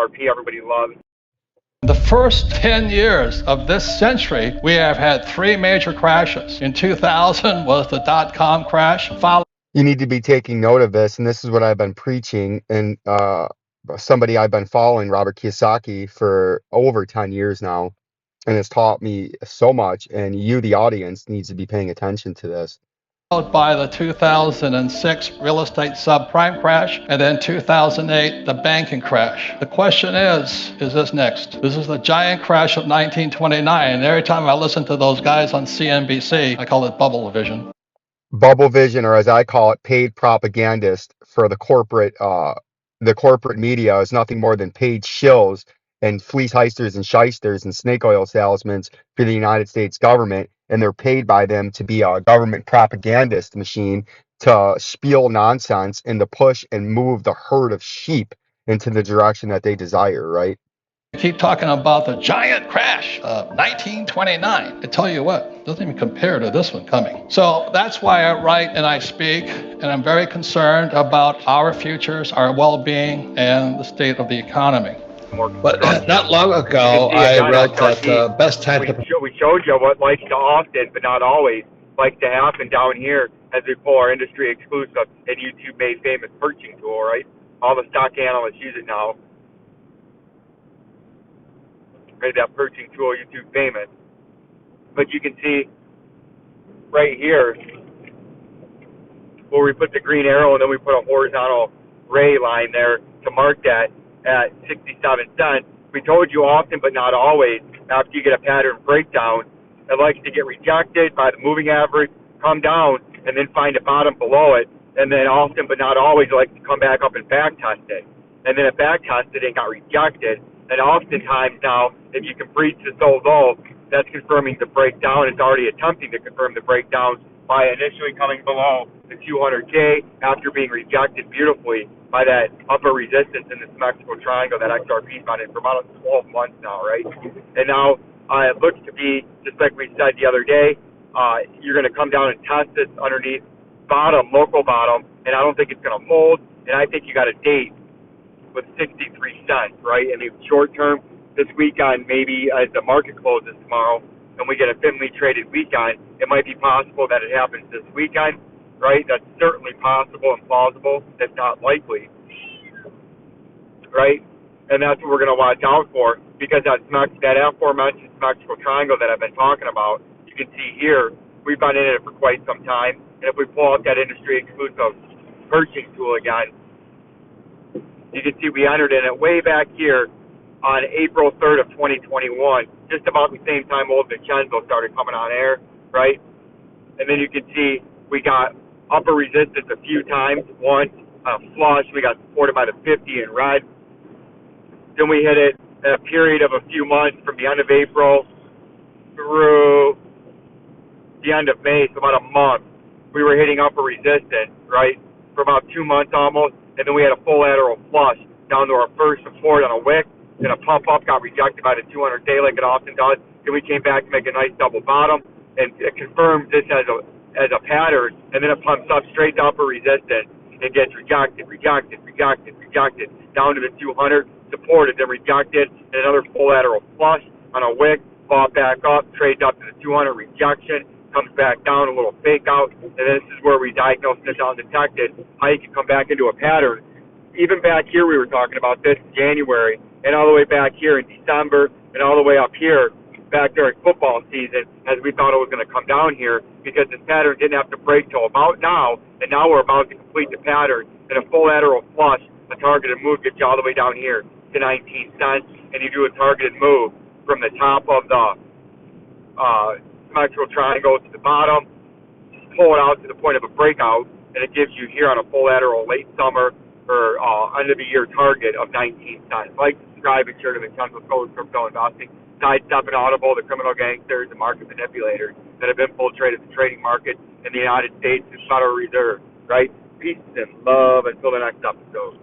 XRP everybody loves. The first 10 years of this century, we have had three major crashes. In 2000 was the dot-com crash, followed. You need to be taking note of this, and this is what I've been preaching, and somebody I've been following, Robert Kiyosaki, for over 10 years now, and has taught me so much, and you, the audience, needs to be paying attention to this. By the 2006 real estate subprime crash, and then 2008, the banking crash. The question is this next? This is the giant crash of 1929, and every time I listen to those guys on CNBC, I call it bubble vision. Bubble vision, or as I call it, paid propagandist for the corporate media, is nothing more than paid shills and fleece heisters and shysters and snake oil salesmen for the United States government, and they're paid by them to be a government propagandist machine to spiel nonsense and to push and move the herd of sheep into the direction that they desire, right? Keep talking about the giant crash of 1929. I tell you what, it doesn't even compare to this one coming. So that's why I write and I speak, and I'm very concerned about our futures, our well-being, and the state of the economy. But not long ago, I wrote that the best time to... We showed you what likes to often, but not always, likes to happen down here as we pull our industry exclusive and YouTube-made famous purchasing tool, right? All the stock analysts use it now. Made that purchasing tool YouTube famous. But you can see right here where we put the green arrow and then we put a horizontal ray line there to mark that at 67 cents. We told you often, but not always, after you get a pattern breakdown, it likes to get rejected by the moving average, come down, and then find a bottom below it. And then often, but not always, it likes to come back up and back test it. And then it back tested and got rejected. And oftentimes now, if you can breach the so low, that's confirming the breakdown. It's already attempting to confirm the breakdown by initially coming below the 200K after being rejected beautifully by that upper resistance in the symmetrical triangle that XRP's been in for about 12 months now, right? And now it looks to be, just like we said the other day, you're going to come down and test this underneath bottom, local bottom, and I don't think it's going to hold, and I think you got a date with 63 cents, right? I mean, short term, this weekend, maybe as the market closes tomorrow and we get a thinly traded weekend, it might be possible that it happens this weekend, right? That's certainly possible and plausible, if not likely, right? And that's what we're going to watch out for, because that aforementioned symmetrical triangle that I've been talking about, you can see here, we've been in it for quite some time, and if we pull out that industry exclusive purchasing tool again, you can see we entered in it way back here on April 3rd of 2021, just about the same time old Vincenzo started coming on air, right? And then you can see we got upper resistance a few times. Once flush, we got supported by the 50 in red. Then we hit it in a period of a few months from the end of April through the end of May, so about a month. We were hitting upper resistance, right, for about 2 months almost. And then we had a full lateral flush down to our first support on a wick, and a pump up got rejected by the 200-day like it often does. Then we came back to make a nice double bottom, and it confirmed this as a pattern, and then it pumps up straight to upper resistance and gets rejected, down to the 200, supported, then rejected, and another full lateral flush on a wick, fought back up, trades up to the 200, rejection, comes back down, a little fake out, and this is where we diagnosed this undetected, how you can come back into a pattern. Even back here, we were talking about this in January, and all the way back here in December, and all the way up here back during football season, as we thought it was going to come down here, because this pattern didn't have to break till about now, and now we're about to complete the pattern, and a full lateral flush, a targeted move gets you all the way down here to 19 cents, and you do a targeted move from the top of the symmetrical triangle to the bottom, pull it out to the point of a breakout, and it gives you here on a full lateral late summer or end of the year target of 19 cents. Like, subscribe, and share to Vincenzo'S crypto investing. Sidestepping Audible, the criminal gangsters, and market manipulators that have infiltrated the trading market in the United States and Federal Reserve, right? Peace and love until the next episode.